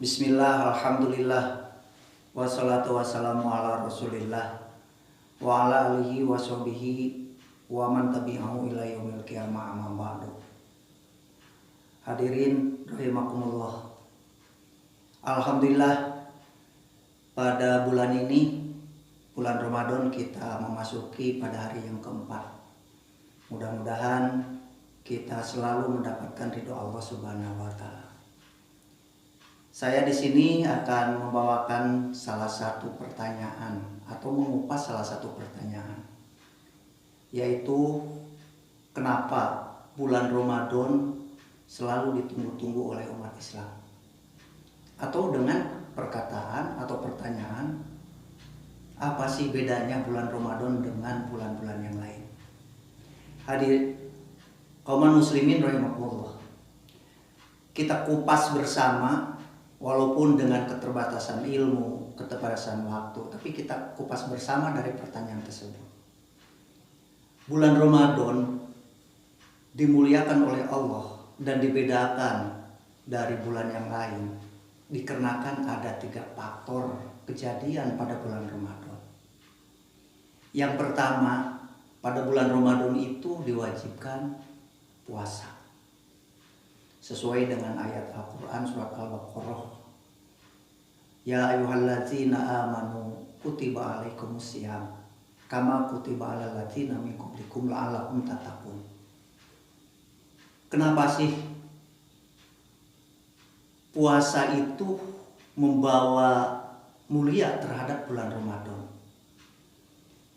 Bismillah, alhamdulillah, wassalatu wassalamu ala rasulillah, wa ala alihi wa sahbihi, wa man tabi'ahu ila yaumil qiyamah, amma ba'du. Hadirin rahimakumullah. Alhamdulillah, pada bulan ini, bulan Ramadan, kita memasuki pada hari yang keempat. Mudah-mudahan kita selalu mendapatkan ridho Allah Subhanahu wa Ta'ala. Saya di sini akan membawakan salah satu pertanyaan atau mengupas salah satu pertanyaan, yaitu kenapa bulan Ramadan selalu ditunggu-tunggu oleh umat Islam, atau dengan perkataan atau pertanyaan, apa sih bedanya bulan Ramadan dengan bulan-bulan yang lain? Hadir kaum muslimin rahimakumullah, kita kupas bersama. Walaupun dengan keterbatasan ilmu, keterbatasan waktu, tapi kita kupas bersama dari pertanyaan tersebut. Bulan Ramadan dimuliakan oleh Allah dan dibedakan dari bulan yang lain dikarenakan ada 3 faktor kejadian pada bulan Ramadan. Yang pertama, pada bulan Ramadan itu diwajibkan puasa. Sesuai dengan ayat Al-Quran surat Al-Baqarah, ya ayyuhalladzina amanu kutiba alaikumusiyam kama kutiba alal ladzina min qablikum la'allakum tattaqun. Kenapa sih puasa itu membawa mulia terhadap bulan Ramadan?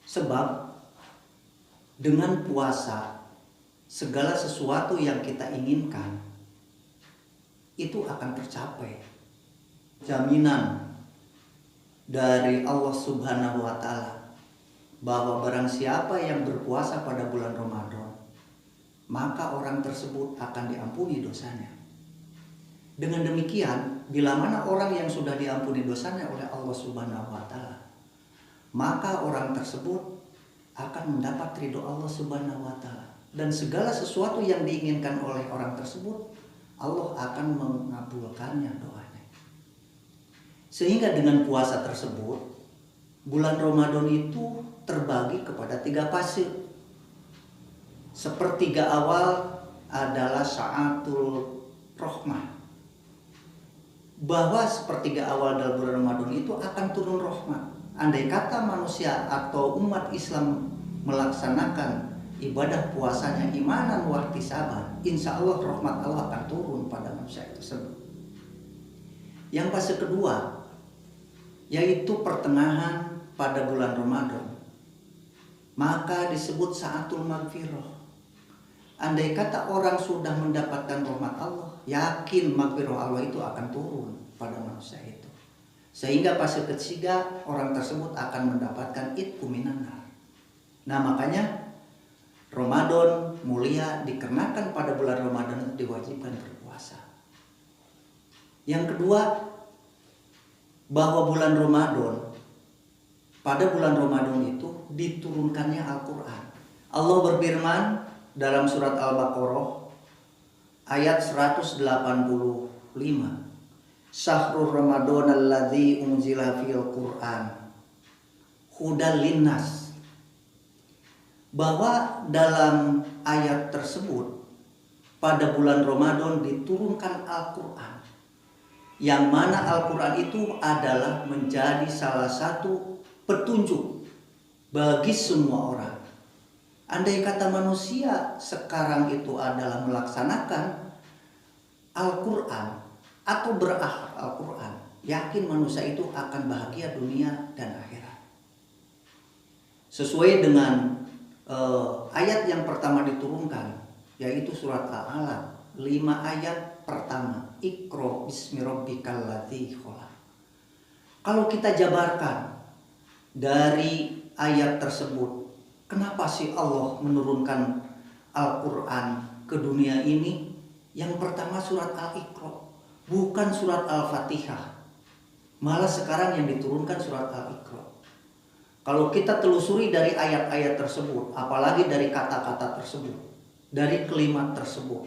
Sebab dengan puasa segala sesuatu yang kita inginkan itu akan tercapai. Jaminan dari Allah Subhanahu wa Ta'ala bahwa barang siapa yang berpuasa pada bulan Ramadan, maka orang tersebut akan diampuni dosanya. Dengan demikian, bila mana orang yang sudah diampuni dosanya oleh Allah Subhanahu wa Ta'ala, maka orang tersebut akan mendapat ridho Allah Subhanahu wa Ta'ala, dan segala sesuatu yang diinginkan oleh orang tersebut Allah akan mengabulkannya doanya. Sehingga dengan puasa tersebut, bulan Ramadan itu terbagi kepada 3 fase. Sepertiga awal adalah sa'atul rahmah, bahwa sepertiga awal dalam bulan Ramadan itu akan turun rahmat. Andai kata manusia atau umat Islam melaksanakan ibadah puasanya imanan wa ihtisaban, insya Allah rahmat Allah akan turun pada manusia tersebut. Yang fase kedua, yaitu pertengahan pada bulan Ramadan, maka disebut sa'atul maghfirah. Andai kata orang sudah mendapatkan rahmat Allah, yakin maghfirah Allah itu akan turun pada manusia itu. Sehingga fase ketiga, orang tersebut akan mendapatkan itqu minan nar. Nah, makanya Ramadan mulia dikarenakan pada bulan Ramadan diwajibkan berpuasa. Yang kedua, bahwa bulan Ramadan, pada bulan Ramadan itu diturunkannya Al-Quran. Allah berfirman dalam surat Al-Baqarah ayat 185, Syahrul Ramadan alladzi unzila fil Qur'an hudal linnas. Bahwa dalam ayat tersebut pada bulan Ramadan diturunkan Al-Quran, yang mana Al-Quran itu adalah menjadi salah satu petunjuk bagi semua orang. Andai kata manusia sekarang itu adalah melaksanakan Al-Quran atau berakhlak Al-Quran, yakin manusia itu akan bahagia dunia dan akhirat. Sesuai dengan ayat yang pertama diturunkan, yaitu surat Al-Alaq 5 ayat pertama, Iqra bismi rabbikal ladzi khalaq. Kalau kita jabarkan dari ayat tersebut, kenapa sih Allah menurunkan Al-Quran ke dunia ini? Yang pertama surat Al-Iqra, bukan surat Al-Fatihah. Malah sekarang yang diturunkan surat Al-Iqra. Kalau kita telusuri dari ayat-ayat tersebut, apalagi dari kata-kata tersebut, dari kalimat tersebut,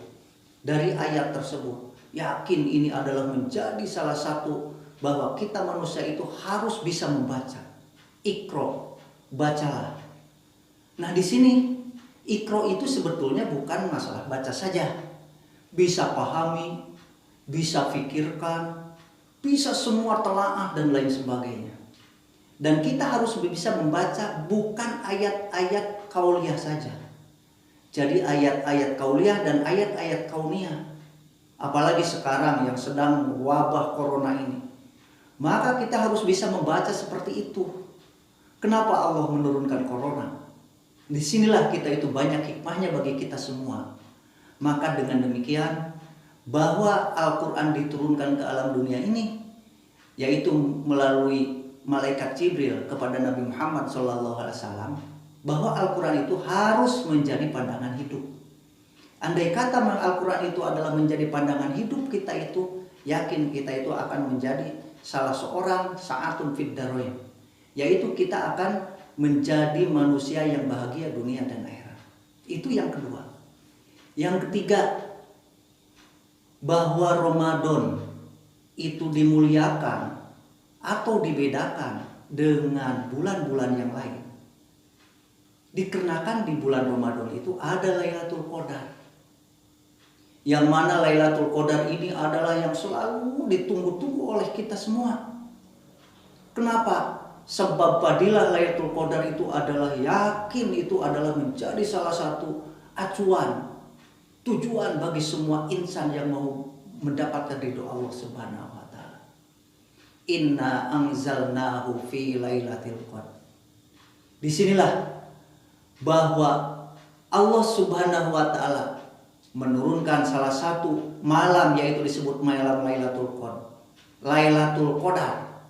dari ayat tersebut, yakin ini adalah menjadi salah satu bahwa kita manusia itu harus bisa membaca. Iqra, bacalah. Nah di sini Iqra itu sebetulnya bukan masalah baca saja, bisa pahami, bisa fikirkan, bisa semua telaah dan lain sebagainya. Dan kita harus bisa membaca bukan ayat-ayat kauliyah saja. Jadi ayat-ayat kauliyah dan ayat-ayat kauniyah. Apalagi sekarang yang sedang wabah corona ini. Maka kita harus bisa membaca seperti itu. Kenapa Allah menurunkan corona? Disinilah kita itu banyak hikmahnya bagi kita semua. Maka dengan demikian bahwa Al-Quran diturunkan ke alam dunia ini, yaitu melalui malaikat Jibril kepada Nabi Muhammad SAW, bahwa Al-Quran itu harus menjadi pandangan hidup. Andai kata Al-Quran itu adalah menjadi pandangan hidup kita itu, yakin kita itu akan menjadi salah seorang sa'atun fid darain, yaitu kita akan menjadi manusia yang bahagia dunia dan akhirat. Itu yang kedua. Yang ketiga, bahwa Ramadan itu dimuliakan atau dibedakan dengan bulan-bulan yang lain. Dikarenakan di bulan Ramadan itu ada Lailatul Qadar. Yang mana Lailatul Qadar ini adalah yang selalu ditunggu-tunggu oleh kita semua. Kenapa? Sebab fadilah Lailatul Qadar itu adalah yakin itu adalah menjadi salah satu acuan, tujuan bagi semua insan yang mau mendapatkan ridho Allah Subhanahu wa taala. Inna anzalnahu fi lailatul qadar. Disinilah bahwa Allah Subhanahu wa taala menurunkan salah satu malam, yaitu disebut malam Lailatul Qadar. Lailatul Qadar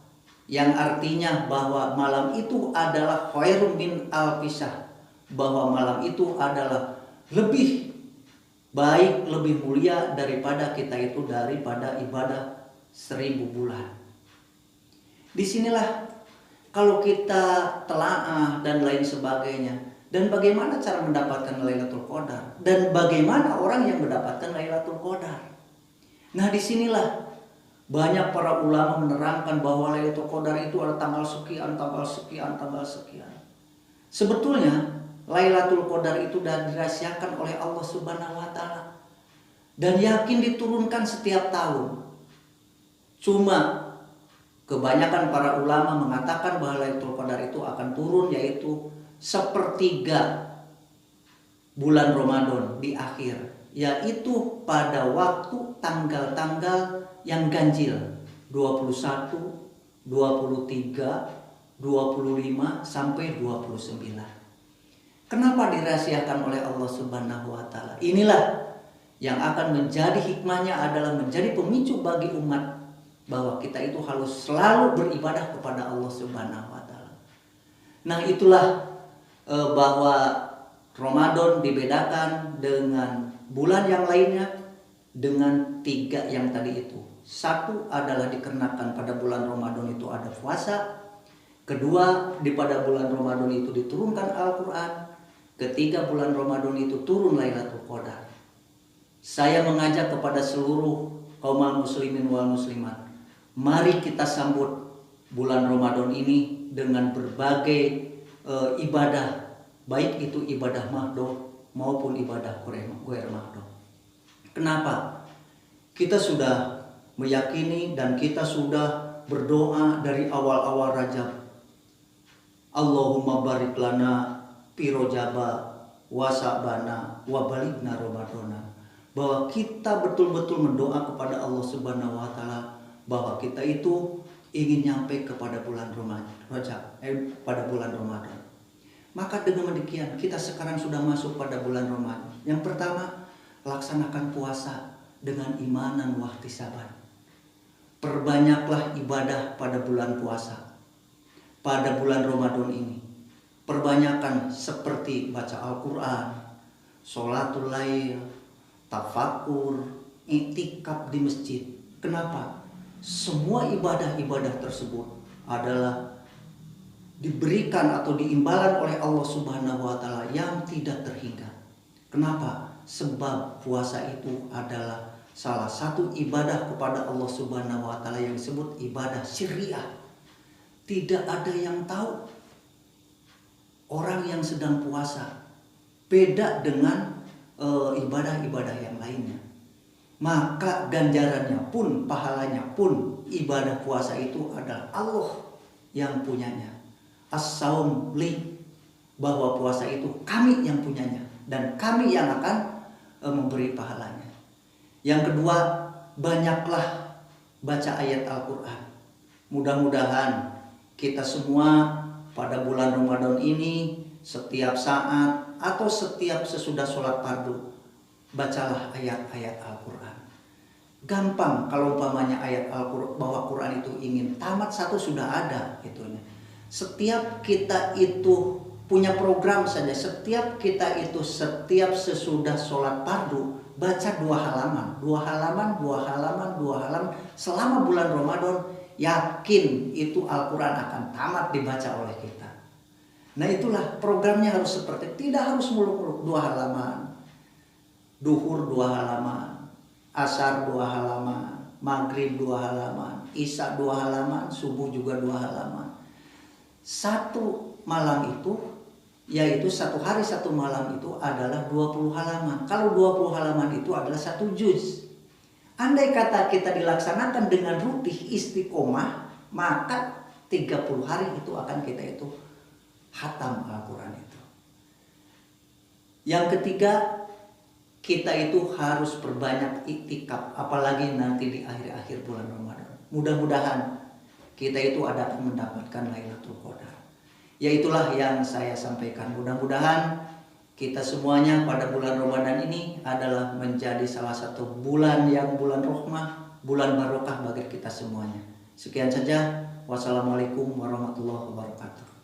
yang artinya bahwa malam itu adalah khairum min alfisah, bahwa malam itu adalah lebih baik, lebih mulia daripada daripada ibadah 1000 bulan. Disinilah kalau kita telaah dan lain sebagainya, dan bagaimana cara mendapatkan Lailatul Qadar, dan bagaimana orang yang mendapatkan Lailatul Qadar. Nah disinilah banyak para ulama menerangkan bahwa Lailatul Qadar itu ada tanggal sekian, tanggal sekian, tanggal sekian. Sebetulnya Lailatul Qadar itu sudah dirahasiakan oleh Allah Subhanahu wa taala dan yakin diturunkan setiap tahun. Cuma kebanyakan para ulama mengatakan bahwa Lailatul Qadar itu akan turun, yaitu sepertiga bulan Ramadan di akhir, yaitu pada waktu tanggal-tanggal yang ganjil 21, 23, 25 sampai 29. Kenapa dirahasiakan oleh Allah Subhanahu wa taala? Inilah yang akan menjadi hikmahnya, adalah menjadi pemicu bagi umat bahwa kita itu harus selalu beribadah kepada Allah Subhanahu wa taala. Nah, itulah bahwa Ramadan dibedakan dengan bulan yang lainnya dengan 3 yang tadi itu. Satu adalah dikarenakan pada bulan Ramadan itu ada puasa. Kedua, pada bulan Ramadan itu diturunkan Al-Quran. Ketiga, bulan Ramadan itu turun Lailatul Qadar. Saya mengajak kepada seluruh kaum muslimin wal muslimat, mari kita sambut bulan Ramadan ini dengan berbagai ibadah, baik itu ibadah mahdoh maupun ibadah ghair mahdoh. Kenapa? Kita sudah meyakini dan kita sudah berdoa dari awal-awal Rajab. Allahumma barik lana fi Rajaba wa Sa'bana wa balighna Ramadana. Bahwa kita betul-betul mendoa kepada Allah Subhanahu wa taala bahwa kita itu ingin nyampe kepada bulan Rajab, pada bulan Ramadan. Maka dengan demikian kita sekarang sudah masuk pada bulan Ramadan. Yang pertama, laksanakan puasa dengan imanan wa ihtisaban. Perbanyaklah ibadah pada bulan puasa, pada bulan Ramadan ini. Perbanyakan seperti baca Al-Quran, sholatul lail, tafakur, iktikaf di masjid. Kenapa? Semua ibadah-ibadah tersebut adalah diberikan atau diimbalan oleh Allah Subhanahu wa taala yang tidak terhingga. Kenapa? Sebab puasa itu adalah salah satu ibadah kepada Allah Subhanahu wa taala yang disebut ibadah syiriah. Tidak ada yang tahu orang yang sedang puasa. Beda dengan ibadah-ibadah yang lainnya. Maka ganjarannya pun, pahalanya pun, ibadah puasa itu adalah Allah yang punyanya. As-saum li, bahwa puasa itu kami yang punyanya dan kami yang akan memberi pahalanya. Yang kedua, banyaklah baca ayat Al-Quran. Mudah-mudahan kita semua pada bulan Ramadan ini setiap saat atau setiap sesudah sholat fardu, bacalah ayat-ayat Al-Quran. Gampang kalau umpamanya ayat Al-Quran, bahwa Quran itu ingin tamat satu sudah ada itunya. Setiap kita itu punya program saja, setiap kita itu setiap sesudah sholat fardu baca 2 halaman, 2 halaman, 2 halaman, 2 halaman selama bulan Ramadan, yakin itu Al-Quran akan tamat dibaca oleh kita. Nah itulah programnya harus seperti, tidak harus muluk-muluk 2 halaman, duhur 2 halaman, asar 2 halaman, maghrib 2 halaman, isya 2 halaman, subuh juga 2 halaman. Satu malam itu, yaitu 1 hari 1 malam itu adalah 20 halaman. Kalau 20 halaman itu adalah 1 juz. Andai kata kita dilaksanakan dengan rutih istiqomah, maka 30 hari itu akan kita itu khatam Al-Quran itu. Yang ketiga, kita itu harus perbanyak iktikaf, apalagi nanti di akhir-akhir bulan Ramadan. Mudah-mudahan kita itu akan mendapatkan Lailatul Qadar. Ya itulah yang saya sampaikan. Mudah-mudahan kita semuanya pada bulan Ramadan ini adalah menjadi salah satu bulan yang bulan rahmah, bulan barokah bagi kita semuanya. Sekian saja. Wassalamualaikum warahmatullahi wabarakatuh.